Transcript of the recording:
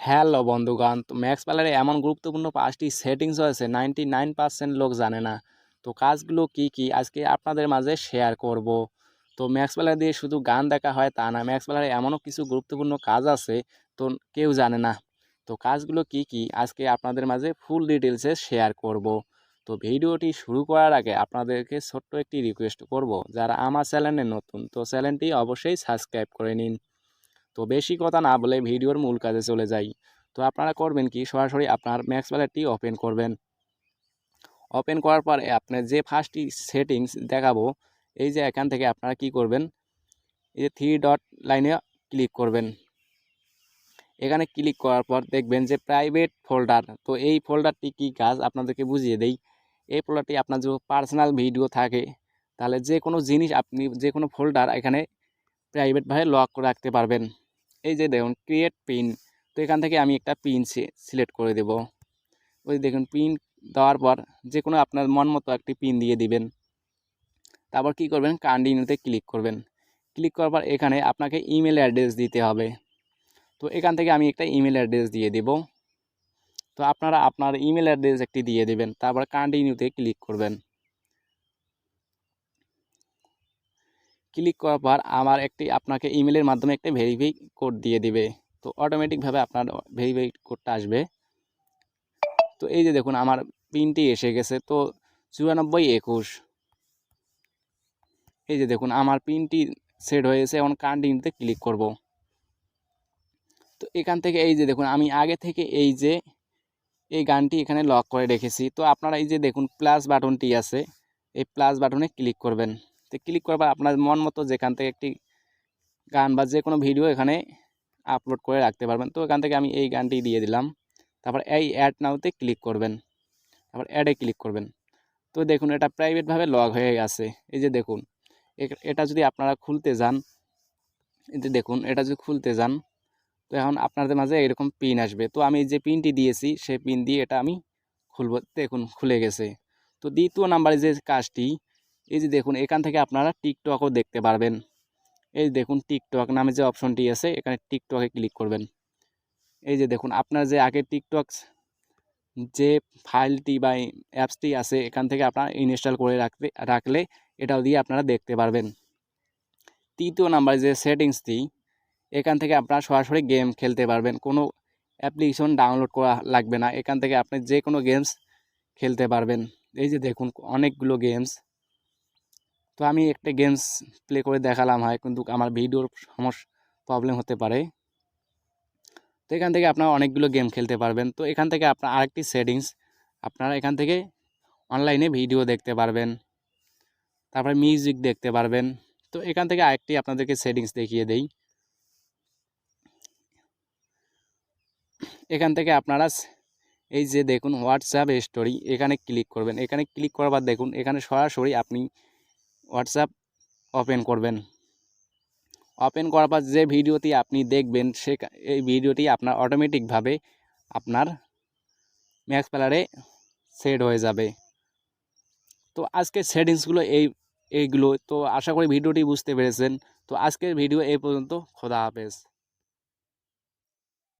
Hello বন্ধুগণ, তো max প্যালারে এমন গুরুত্বপূর্ণ 5টি সেটিংস রয়েছে 99% লোক জানে না। তো কাজগুলো কি কি আজকে আপনাদের মাঝে শেয়ার করব। তো ম্যাক্স প্যালার দিয়ে শুধু গান দেখা হয় তা না, ম্যাক্স প্যালারে এমনও কিছু গুরুত্বপূর্ণ কাজ আছে তো কেউ জানে না। তো কাজগুলো কি কি আজকে আপনাদের মাঝে ফুল ডিটেলসে শেয়ার করব। তো ভিডিওটি শুরু করার আগে আপনাদেরকে ছোট্ট একটি রিকোয়েস্ট করব, যারা আমার চ্যানেলে নতুন তো চ্যানেলটি অবশ্যই সাবস্ক্রাইব করে নিন। তো বেশি কথা না বলে ভিডিওর মূল কাজে চলে যাই। তো আপনারা করবেন কি, সরাসরি আপনার ম্যাক্স প্যালারটি ওপেন করবেন। ওপেন করার পর আপনি যে ফার্স্টটি সেটিংস দেখাবো, এই যে এখান থেকে আপনারা কি করবেন, এই যে 3 ডট লাইনে ক্লিক করবেন। এখানে ক্লিক করার পর দেখবেন যে প্রাইভেট ফোল্ডার। তো এই ফোল্ডারটি কি কাজ আপনাদেরকে বুঝিয়ে দেই। এই ফোল্ডারটি আপনার যে পার্সোনাল ভিডিও থাকে, তাহলে যে কোনো জিনিস আপনি যে কোনো ফোল্ডার এখানে প্রাইভেটভাবে লক করে রাখতে পারবেন। এই যে দেখুন ক্রিয়েট পিন, তো এখান থেকে আমি একটা পিন সিলেক্ট করে দেব। ওই দেখুন পিন দেওয়ার পর যে কোনো আপনার মন মতো একটি পিন দিয়ে দিবেন। তারপর কি করবেন, কন্টিনিউতে ক্লিক করবেন। ক্লিক করার পর এখানে আপনাকে ইমেল অ্যাড্রেস দিতে হবে। তো এখান থেকে আমি একটা ইমেল অ্যাড্রেস দিয়ে দেব। তো আপনারা আপনার ইমেল অ্যাড্রেস একটি দিয়ে দেবেন, তারপর কন্টিনিউতে ক্লিক করবেন। ক্লিক করার পর আমার একটি আপনাকে ইমেলের মাধ্যমে একটা ভেরিফাই কোড দিয়ে দিবে। তো অটোমেটিকভাবে আপনার ভেরিফাই কোডটা আসবে। তো এই যে দেখুন আমার পিনটি এসে গেছে, তো 9421। এই যে দেখুন আমার পিনটি সেট হয়েছে। এখন কন্টিনিউতে ক্লিক করব। তো এখান থেকে এই যে দেখুন আমি আগে থেকে এই গানটি এখানে লক করে রেখেছি। তো আপনারা এই যে দেখুন প্লাস বাটনটি আছে, এই প্লাস বাটনে ক্লিক করবেন। তো ক্লিক করার পর আপনার মন মতো যেখান থেকে একটি গান বা যে কোনো ভিডিও এখানে আপলোড করে রাখতে পারবেন। তো এখান থেকে আমি এই গানটি দিয়ে দিলাম। তারপর এই অ্যাড নাওতে ক্লিক করবেন, তারপর অ্যাডে ক্লিক করবেন। তো দেখুন এটা প্রাইভেটভাবে লগ হয়ে গেছে। এই যে দেখুন এটা যদি আপনারা খুলতে যান, এই যে দেখুন এটা যদি খুলতে যান, তো এখন আপনাদের মাঝে এরকম পিন আসবে। তো আমি যে পিনটি দিয়েছি সেই পিন দিয়ে এটা আমি খুলব। দেখুন খুলে গেছে। তো দ্বিতীয় নাম্বারে যে কাজটি, এই যে দেখুন এখান থেকে আপনারা টিকটকও দেখতে পারবেন। এই দেখুন টিকটক নামে যে অপশনটি আছে, এখানে টিকটকে ক্লিক করবেন। এই যে দেখুন আপনার যে আগে টিকটক যে ফাইলটি বা অ্যাপসটি আছে, এখান থেকে আপনারা ইনস্টল করে রাখলে এটাও দিয়ে আপনারা দেখতে পারবেন। তৃতীয় নাম্বার যে সেটিংসটি, এখান থেকে আপনারা সরাসরি গেম খেলতে পারবেন। কোনো অ্যাপ্লিকেশন ডাউনলোড করা লাগবে না, এখান থেকে আপনি যে কোনো গেমস খেলতে পারবেন। এই যে দেখুন অনেকগুলো গেমস। তো আমি একটা গেমস প্লে করে দেখালাম হয়, কিন্তু আমার ভিডিওর প্রবলেম হতে পারে। তো এখান থেকে আপনারা অনেকগুলো গেম খেলতে পারবেন। তো এখান থেকে আপনার আরেকটি সেটিংস, আপনারা এখান থেকে অনলাইনে ভিডিও দেখতে পারবেন, তারপরে মিউজিক দেখতে পারবেন। তো এখান থেকে আরেকটি আপনাদেরকে সেটিংস দেখিয়ে দেই। এখান থেকে আপনারা এই যে দেখুন হোয়াটসঅ্যাপ স্টোরি, এখানে ক্লিক করবেন। এখানে ক্লিক করার পর দেখুন এখানে সরাসরি আপনি হোয়াটসঅ্যাপ ওপেন করবেন। ওপেন করার পর যে ভিডিওটি আপনি দেখবেন এই ভিডিওটি আপনার অটোমেটিকভাবে আপনার ম্যাক্স প্যালারে সেট হয়ে যাবে। তো আজকের সেটিংসগুলো এইগুলো। তো আশা করি ভিডিওটি বুঝতে পেরেছেন। তো আজকের ভিডিও এই পর্যন্ত। খোদা হাফেজ।